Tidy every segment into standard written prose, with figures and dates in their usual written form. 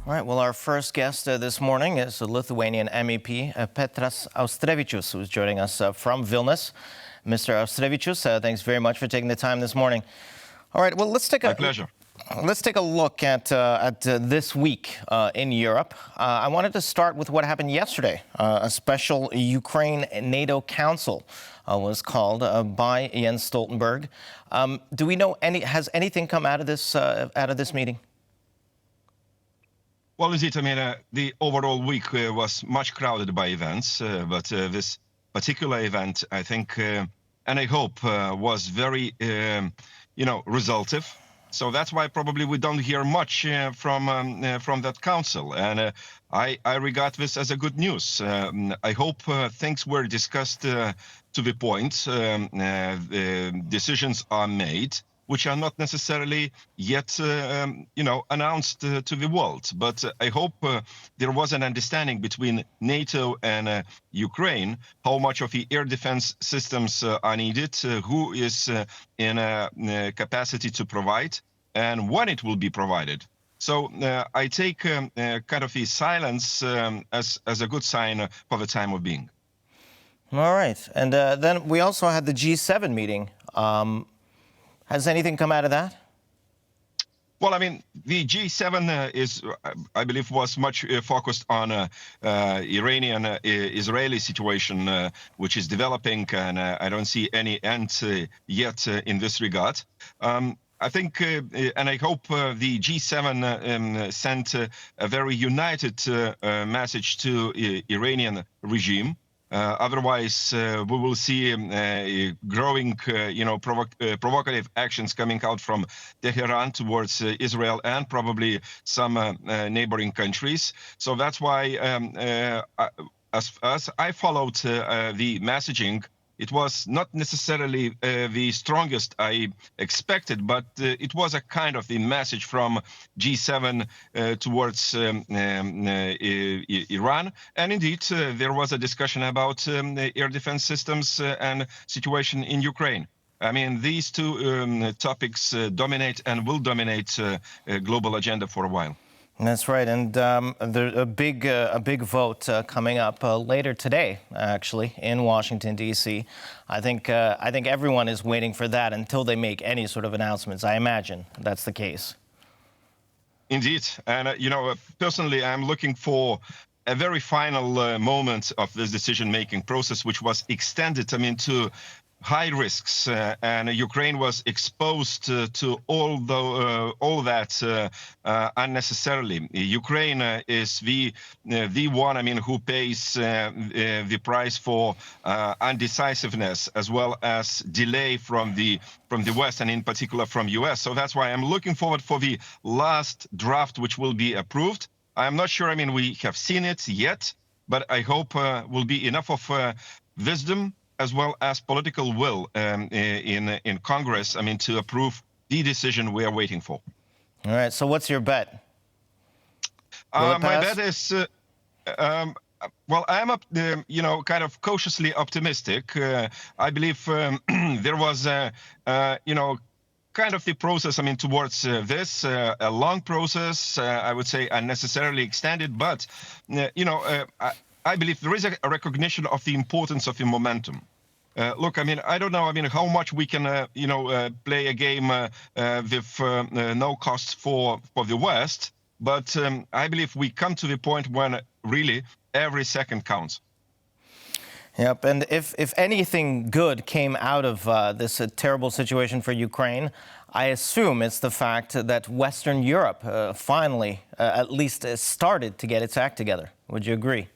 All right, well, our first guest this morning is the Lithuanian MEP Petras Auštrevičius, who's joining us from Vilnius. Mr. Auštrevičius, thanks very much for taking the time this morning. All right, well, let's take My pleasure. Let's take a look at this week in Europe. I wanted to start with what happened yesterday. A special Ukraine-NATO Council was called by Jens Stoltenberg. Do we know has anything come out of this meeting? Well, indeed, the overall week was much crowded by events, but this particular event, I think, and I hope, was very, resultive. So that's why probably we don't hear much from that council, and I regard this as a good news. I hope things were discussed to the point. Decisions are made, which are not necessarily yet, announced to the world. But I hope there was an understanding between NATO and Ukraine, how much of the air defense systems are needed, who is in a capacity to provide, and when it will be provided. So I take kind of the silence as a good sign for the time of being. All right. And then we also had the G7 meeting. Has anything come out of that? Well, the G7 I believe, was much focused on Iranian-Israeli situation, which is developing, and I don't see any end yet in this regard. I think, and I hope the G7 sent a very united message to Iranian regime. Otherwise, we will see growing, provocative actions coming out from Tehran towards Israel and probably some neighboring countries. So that's why, as I followed the messaging, it was not necessarily the strongest I expected, but it was a kind of the message from G7 towards Iran. And indeed, there was a discussion about air defense systems and situation in Ukraine. These two topics dominate and will dominate global agenda for a while. That's right, and there's a big vote coming up later today, actually, in Washington, D.C. I think everyone is waiting for that until they make any sort of announcements. I imagine that's the case. Indeed, and personally, I'm looking for a very final moment of this decision-making process, which was extended, to high risks, and Ukraine was exposed to all that unnecessarily. Ukraine is the one, who pays the price for undecisiveness as well as delay from the West, and in particular from US. So that's why I'm looking forward for the last draft, which will be approved. I'm not sure. We have seen it yet, but I hope will be enough of wisdom as well as political will in Congress, to approve the decision we are waiting for. All right, so what's your bet? My bet is, well, I'm kind of cautiously optimistic. I believe there was kind of the process, towards this, a long process, I would say unnecessarily extended, but, I believe there is a recognition of the importance of the momentum. Look, I don't know, how much we can, play a game with no cost for the West, but I believe we come to the point when really every second counts. Yep, and if anything good came out of this terrible situation for Ukraine, I assume it's the fact that Western Europe finally at least started to get its act together. Would you agree?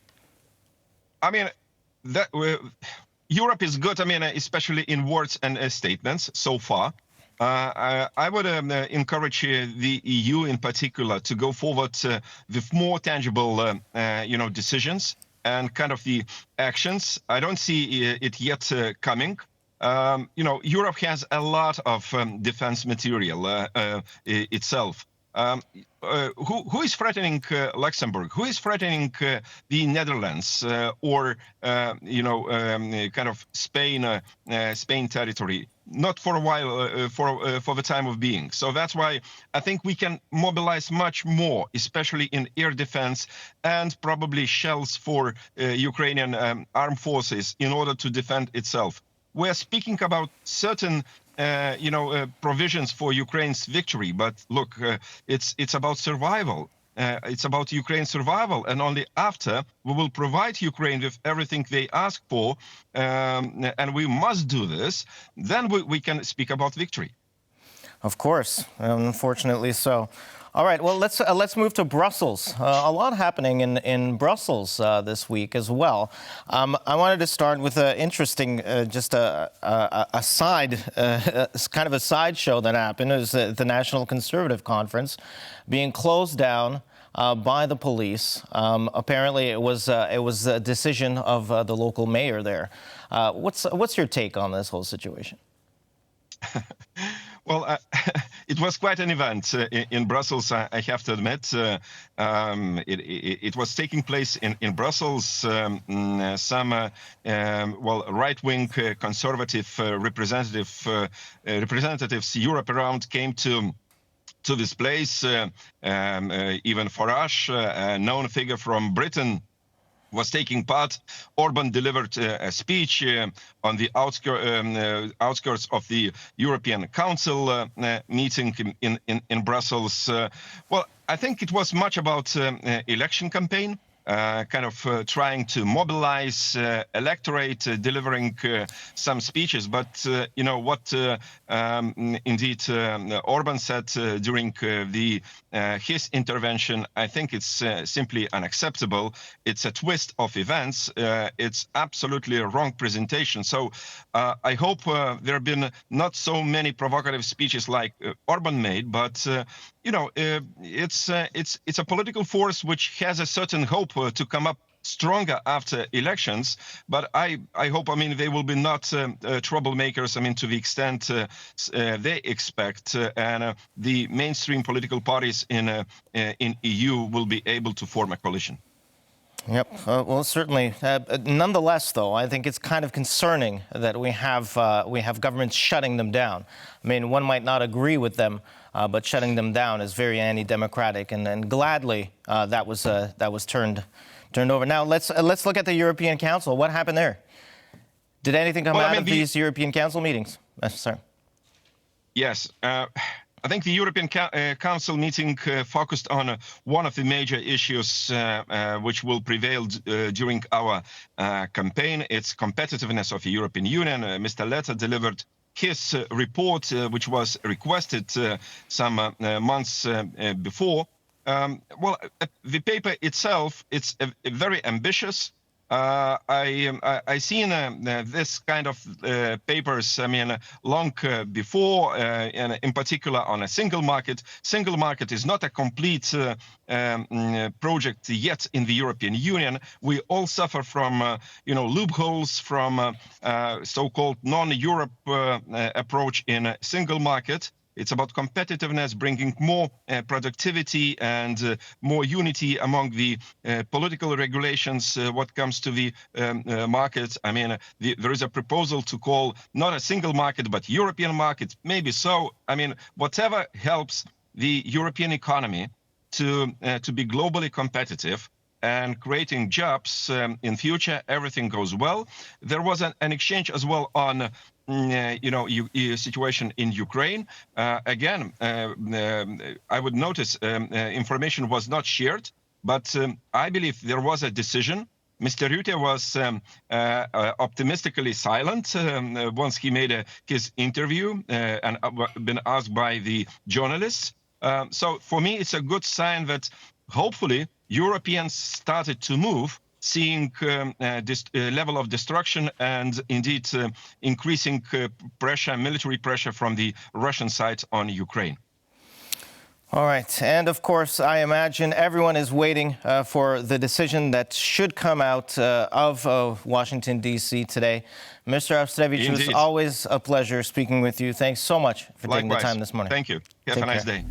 Europe is good, especially in words and statements so far. I would encourage the EU in particular to go forward with more tangible, decisions and kind of the actions. I don't see it yet coming. Europe has a lot of defense material itself. who is threatening Luxembourg? Who is threatening the Netherlands or kind of Spain, Spain territory? Not for a while, for the time of being. So that's why I think we can mobilize much more, especially in air defense and probably shells for Ukrainian armed forces in order to defend itself. We're speaking about certain provisions for Ukraine's victory, but look, it's about survival. It's about Ukraine's survival, and only after we will provide Ukraine with everything they ask for, and we must do this, then we can speak about victory. Of course, unfortunately so. All right, well, let's move to Brussels. A lot happening in Brussels this week as well. I wanted to start with an interesting, just a side, kind of a sideshow that happened. It was the National Conservative Conference being closed down by the police. Apparently, it was a decision of the local mayor there. What's your take on this whole situation? Well, it was quite an event in Brussels, I have to admit. It was taking place in Brussels. Some right-wing conservative representatives Europe around came to this place. Even Farage, a known figure from Britain, was taking part. Orban delivered a speech on the outskirts of the European Council meeting in Brussels. Well, I think it was much about election campaign. Kind of trying to mobilize electorate, delivering some speeches. But what indeed Orban said during his intervention, I think it's simply unacceptable. It's a twist of events. It's absolutely a wrong presentation. So I hope there have been not so many provocative speeches like Orban made, but it's a political force which has a certain hope to come up stronger after elections, but I hope, they will be not troublemakers, to the extent they expect, and the mainstream political parties in EU will be able to form a coalition. Yep. Well, certainly. Nonetheless, though, I think it's kind of concerning that we have governments shutting them down. One might not agree with them, but shutting them down is very anti-democratic, and gladly that was turned over. Now let's look at the European Council. What happened there? Did anything come out of these European Council meetings? Sorry. Yes. I think the European Council meeting focused on one of the major issues which will prevail during our campaign. It's competitiveness of the European Union. Mr. Letta delivered his report, which was requested some months before. Well, the paper itself, it's very ambitious. I seen this kind of papers, long before, and in particular on a single market. Single market is not a complete project yet in the European Union. We all suffer from, loopholes, from so-called non-Europe approach in a single market. It's about competitiveness, bringing more productivity and more unity among the political regulations what comes to the markets. There is a proposal to call not a single market, but European market. Maybe so. Whatever helps the European economy to be globally competitive and creating jobs in future, everything goes well. There was an exchange as well on situation in Ukraine. Again, I would notice information was not shared, but I believe there was a decision. Mr. Rutte was optimistically silent once he made his interview and been asked by the journalists. So for me, it's a good sign that hopefully Europeans started to move, seeing this level of destruction and indeed increasing pressure, military pressure from the Russian side on Ukraine. All right. And of course, I imagine everyone is waiting for the decision that should come out of Washington, D.C. today. Mr. Auštrevičius, it was always a pleasure speaking with you. Thanks so much for taking the time this morning. Thank you. Have a nice day.